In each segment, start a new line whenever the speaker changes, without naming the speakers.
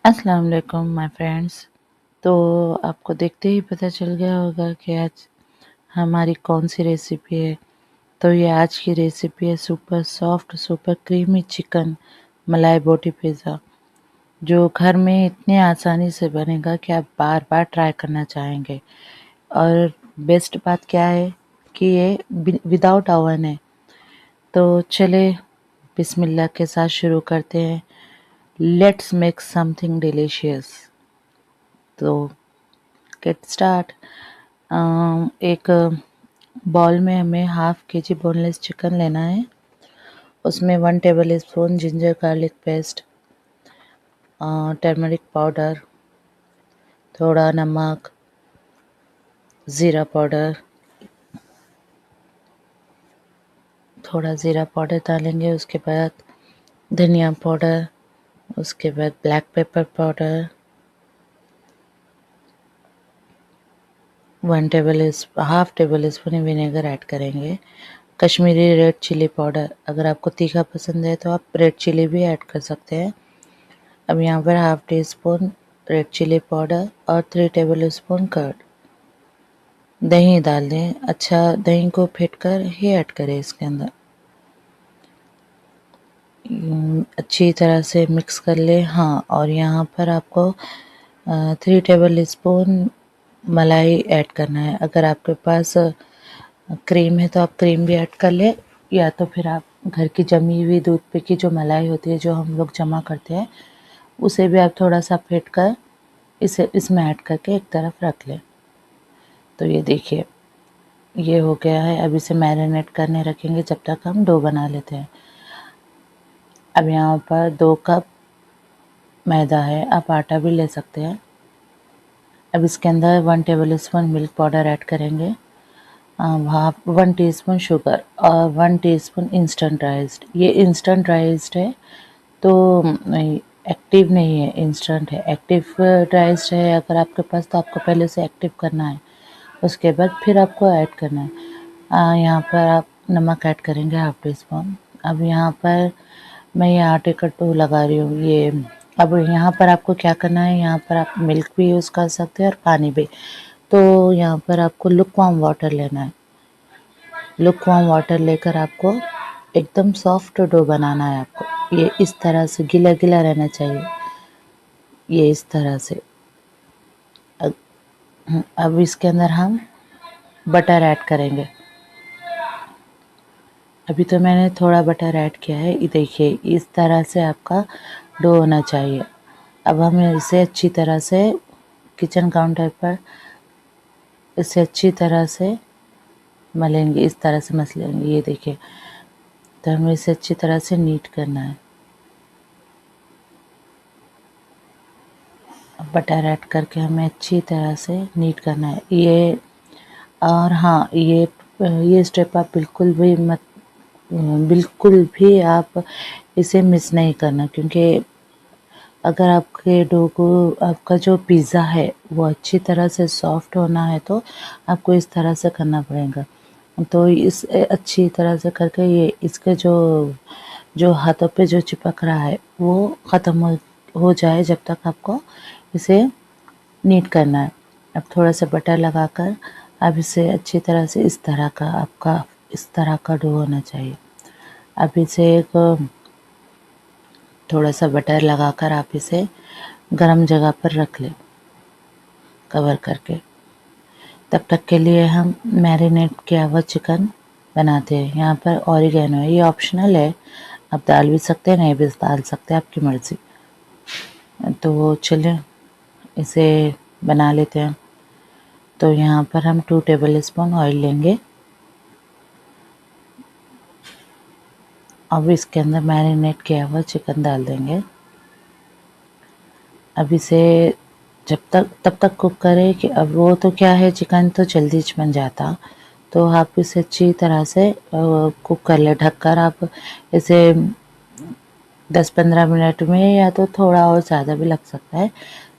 अस्सलाम वालेकुम my friends. तो आपको देखते ही पता चल गया होगा कि आज हमारी कौन सी रेसिपी है। तो ये आज की रेसिपी है super soft super creamy chicken मलाई बोटी पिज़्ज़ा, जो घर में इतने आसानी से बनेगा कि आप बार-बार ट्राई करना चाहेंगे। और बेस्ट बात क्या है कि ये विदाउट ओवन है। तो चले बिस्मिल्लाह के साथ शुरू करते हैं। Let's make something delicious. तो गेट स्टार्ट। एक बॉल में हमें हाफ केजी बोनलेस चिकन लेना है। उसमें 1 table spoon ginger garlic paste, turmeric powder, थोड़ा नमक, ज़ीरा पाउडर, थोड़ा ज़ीरा पाउडर डालेंगे। उसके बाद धनिया पाउडर, उसके बाद black pepper powder, 1 table spoon vinegar add करेंगे। कश्मीरी रेड चिली पाउडर, अगर आपको तीखा पसंद है तो आप रेड चिली भी ऐड कर सकते हैं। अब यहाँ पर half teaspoon red chilli powder और 3 टेबल स्पून कर्ड। दही डाल दें। अच्छा, दही को फेंट कर ही ऐड करें इसके अंदर। अच्छी तरह से मिक्स कर ले। हाँ, और यहाँ पर आपको 3 टेबल स्पून मलाई ऐड करना है। अगर आपके पास क्रीम है तो आप क्रीम भी ऐड कर ले, या तो फिर आप घर की जमी हुई दूध पे की जो मलाई होती है जो हम लोग जमा करते हैं, उसे भी आप थोड़ा सा फेंट कर इसे इसमें ऐड करके एक तरफ रख लें। तो ये देखिए, ये हो गया है। अब इसे मैरिनेट करने रखेंगे जब तक हम डो बना लेते हैं। अब यहाँ पर 2 कप मैदा है, आप आटा भी ले सकते हैं। अब इसके अंदर 1 table spoon milk powder add करेंगे, हाफ 1 टीस्पून शुगर और 1 टीस्पून इंस्टेंट राइस्ड। ये इंस्टेंट राइस्ड है, तो एक्टिव नहीं है, इंस्टेंट है। एक्टिव राइस्ड है अगर आपके पास, तो आपको पहले से एक्टिव करना है, उसके बाद फिर आपको ऐड करना है। यहाँ पर आप नमक ऐड करेंगे हाफ टी स्पून। अब यहाँ पर मैं ये आटे का डो लगा रही हूँ। ये अब यहाँ पर आपको क्या करना है, यहाँ पर आप मिल्क भी यूज़ कर सकते हैं और पानी भी। तो यहाँ पर आपको लुकवार्म वाटर लेना है। लुकवार्म वाटर लेकर आपको एकदम सॉफ्ट डो बनाना है। आपको ये इस तरह से गीला गीला रहना चाहिए, ये इस तरह से। अब इसके अंदर हम बटर ऐड करेंगे। अभी तो मैंने थोड़ा बटर ऐड किया है। ये देखिए, इस तरह से आपका डो होना चाहिए। अब हम इसे अच्छी तरह से किचन काउंटर पर इसे अच्छी तरह से मलेंगे, इस तरह से मस लेंगे। ये देखिए, तो हमें इसे अच्छी तरह से नीट करना है। अब बटर ऐड करके हमें अच्छी तरह से नीट करना है ये। और हाँ, ये स्टेप आप बिल्कुल भी आप इसे मिस नहीं करना, क्योंकि अगर आपके डो को, आपका जो पिज़्ज़ा है वो अच्छी तरह से सॉफ्ट होना है तो आपको इस तरह से करना पड़ेगा। तो इस अच्छी तरह से करके ये इसके जो जो हाथों पे जो चिपक रहा है वो ख़त्म हो जाए, जब तक आपको इसे नीट करना है। अब थोड़ा सा बटर लगाकर अब इसे अच्छी तरह से इस तरह का डो होना चाहिए। अब इसे एक थोड़ा सा बटर लगाकर आप इसे गरम जगह पर रख लें, कवर करके। तब तक के लिए हम मैरिनेट किया हुआ चिकन बनाते हैं। यहाँ पर ऑरिगेनो है, ये ऑप्शनल है, आप डाल भी सकते हैं, नहीं भी डाल सकते, आपकी मर्ज़ी। तो चलिए इसे बना लेते हैं। तो यहाँ पर हम 2 टेबल स्पून ऑयल लेंगे। अब इसके अंदर मैरिनेट किया हुआ चिकन डाल देंगे। अब इसे तब तक कुक करें कि अब वो तो क्या है, चिकन तो जल्दी बन जाता, तो आप इसे अच्छी तरह से कुक कर ले ढककर। आप इसे 10-15 मिनट में, या तो थोड़ा और ज़्यादा भी लग सकता है,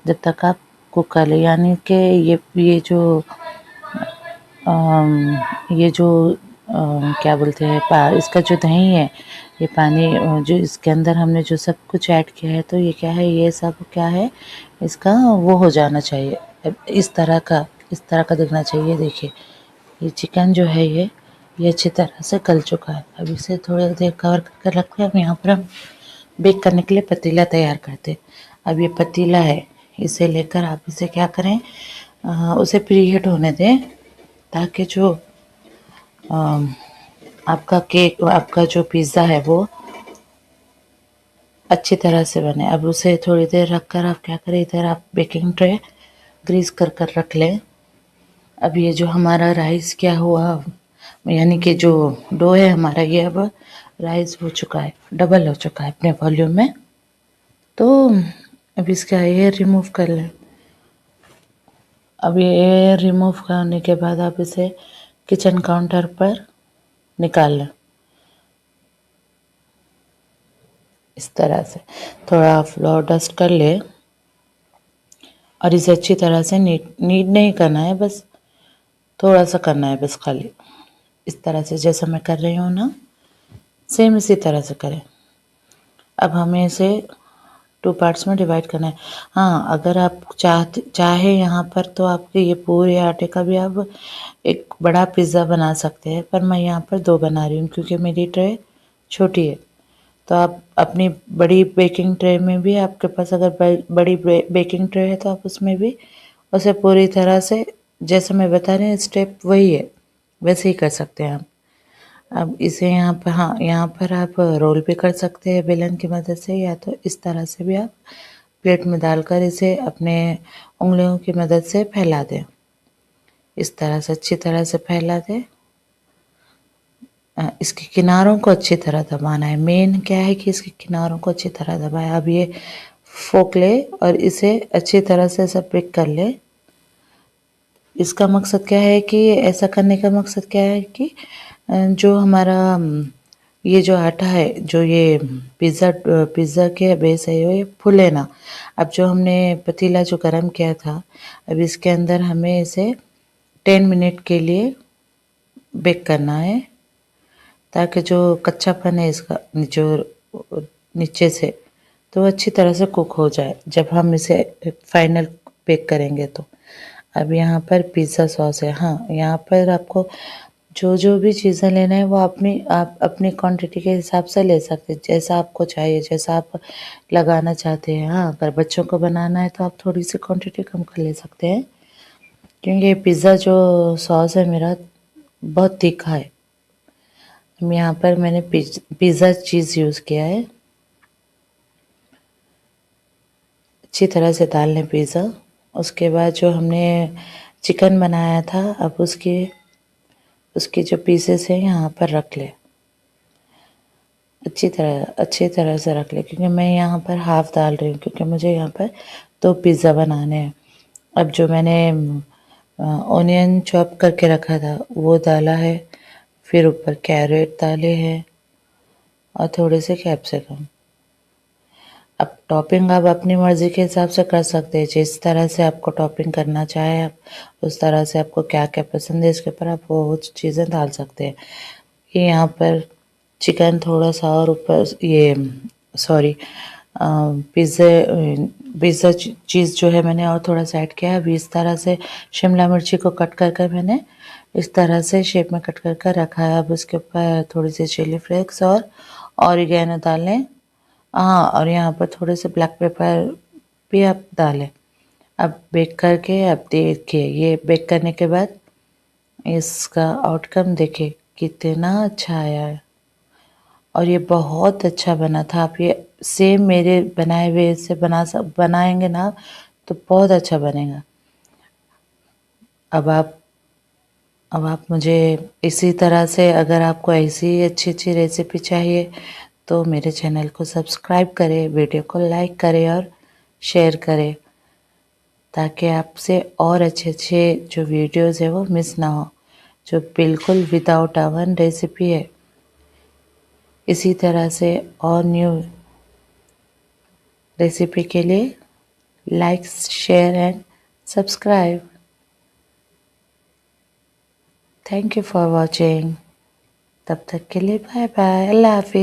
जब तक आप कुक कर ले। यानी कि ये जो क्या बोलते हैं, इसका जो दही है ये पानी जो इसके अंदर हमने जो सब कुछ ऐड किया है, तो ये क्या है, ये सब क्या है, इसका वो हो जाना चाहिए। अब इस तरह का दिखना चाहिए। देखिए ये चिकन जो है ये अच्छी तरह से गल चुका है। अब इसे थोड़ी देर कवर करके रखते हैं। अब यहाँ पर हम बेक करने के लिए पतीला तैयार करते हैं। अब ये पतीला है, इसे लेकर आप इसे क्या करें, उसे प्रीहीट होने दें, ताकि जो आपका जो पिज़्ज़ा है वो अच्छी तरह से बने। अब उसे थोड़ी देर रखकर आप क्या करें, इधर आप बेकिंग ट्रे ग्रीस कर रख लें। अब ये जो हमारा राइस क्या हुआ, यानी कि जो डो है हमारा, ये अब राइस हो चुका है, डबल हो चुका है अपने वॉल्यूम में। तो अब इसका एयर रिमूव कर लें। अब ये एयर रिमूव करने के बाद आप इसे किचन काउंटर पर निकाल लें। इस तरह से थोड़ा फ्लोर डस्ट कर ले और इसे अच्छी तरह से नीट नहीं करना है, बस थोड़ा सा करना है, बस खाली इस तरह से जैसा मैं कर रही हूँ ना, सेम इसी तरह से करें। अब हमें इसे 2 पार्ट्स में डिवाइड करना है। हाँ, अगर आप चाहे यहाँ पर तो आपके ये पूरे आटे का भी आप एक बड़ा पिज़्ज़ा बना सकते हैं, पर मैं यहाँ पर 2 बना रही हूँ क्योंकि मेरी ट्रे छोटी है। तो आप अपनी बड़ी बेकिंग ट्रे में भी, आपके पास अगर बड़ी बेकिंग ट्रे है तो आप उसमें भी उसे पूरी तरह से जैसे मैं बता रही हूँ, स्टेप वही है, वैसे ही कर सकते हैं आप। अब इसे यहाँ पर, हाँ, यहाँ पर आप रोल भी कर सकते हैं बेलन की मदद से, या तो इस तरह से भी आप प्लेट में डालकर इसे अपने उंगलियों की मदद से फैला दें। इस तरह से अच्छी तरह से फैला दें। इसके किनारों को अच्छी तरह दबाना है। मेन क्या है कि इसके किनारों को अच्छी तरह दबाए। अब ये फोक ले और इसे अच्छी तरह से ऐसा पिक कर ले। इसका मकसद क्या है कि ऐसा करने का मकसद क्या है कि जो हमारा ये जो आटा है, जो ये पिज़्ज़ा के बेस है, ये फूले ना। अब जो हमने पतीला जो गरम किया था, अब इसके अंदर हमें इसे 10 मिनट के लिए बेक करना है, ताकि जो कच्चापन है इसका जो नीचे से, तो अच्छी तरह से कुक हो जाए जब हम इसे फाइनल बेक करेंगे तो। अब यहाँ पर पिज़्ज़ा सॉस है। हाँ, यहाँ पर आपको जो भी चीज़ें लेना है वो आप अपनी क्वांटिटी के हिसाब से ले सकते हैं, जैसा आपको चाहिए, जैसा आप लगाना चाहते हैं। हाँ, अगर बच्चों को बनाना है तो आप थोड़ी सी क्वांटिटी कम कर ले सकते हैं, क्योंकि ये पिज़्ज़ा जो सॉस है मेरा बहुत तीखा है। यहाँ पर मैंने पिज़्ज़ा चीज़ यूज़ किया है। अच्छी तरह से डाल लें पिज़्ज़ा। उसके बाद जो हमने चिकन बनाया था, अब उसके जो पीसेस हैं यहाँ पर रख लें। अच्छी तरह से रख लें, क्योंकि मैं यहाँ पर हाफ़ डाल रही हूँ, क्योंकि मुझे यहाँ पर 2 पिज़्ज़ा बनाने हैं। अब जो मैंने ऑनियन चॉप करके रखा था वो डाला है, फिर ऊपर कैरेट डाले हैं और थोड़े से कैप्सिकम। अब टॉपिंग आप अपनी मर्ज़ी के हिसाब से कर सकते हैं, जिस तरह से आपको टॉपिंग करना चाहे आप, उस तरह से आपको क्या-क्या पसंद है इसके ऊपर आप वो चीज़ें डाल सकते हैं। ये यहाँ पर चिकन थोड़ा-सा और ऊपर ये सॉरी पिज़्ज़ा चीज़ जो है मैंने और थोड़ा-सा ऐड किया है। अभी इस तरह से शिमला मिर्ची को कट कर मैंने इस तरह से शेप में कट कर रखा है। अब उसके ऊपर थोड़ी-सी चिली फ्लेक्स और ऑरिगेनो डालें। हाँ, और यहाँ पर थोड़े से ब्लैक पेपर भी आप डालें। अब बेक करके अब देखिए, ये बेक करने के बाद इसका आउटकम देखिए कितना अच्छा आया है, और ये बहुत अच्छा बना था। आप ये सेम मेरे बनाए हुए से बनाएंगे ना तो बहुत अच्छा बनेगा। अब आप मुझे इसी तरह से, अगर आपको ऐसी अच्छी रेसिपी चाहिए तो मेरे चैनल को सब्सक्राइब करें, वीडियो को लाइक करें और शेयर करें, ताकि आपसे और अच्छे जो वीडियोस है वो मिस ना हो, जो बिल्कुल विदाउट ओवन रेसिपी है। इसी तरह से और न्यू रेसिपी के लिए like, share and subscribe. Thank you for watching. तब तक के लिए बाय बाय, अल्लाह हाफिज़।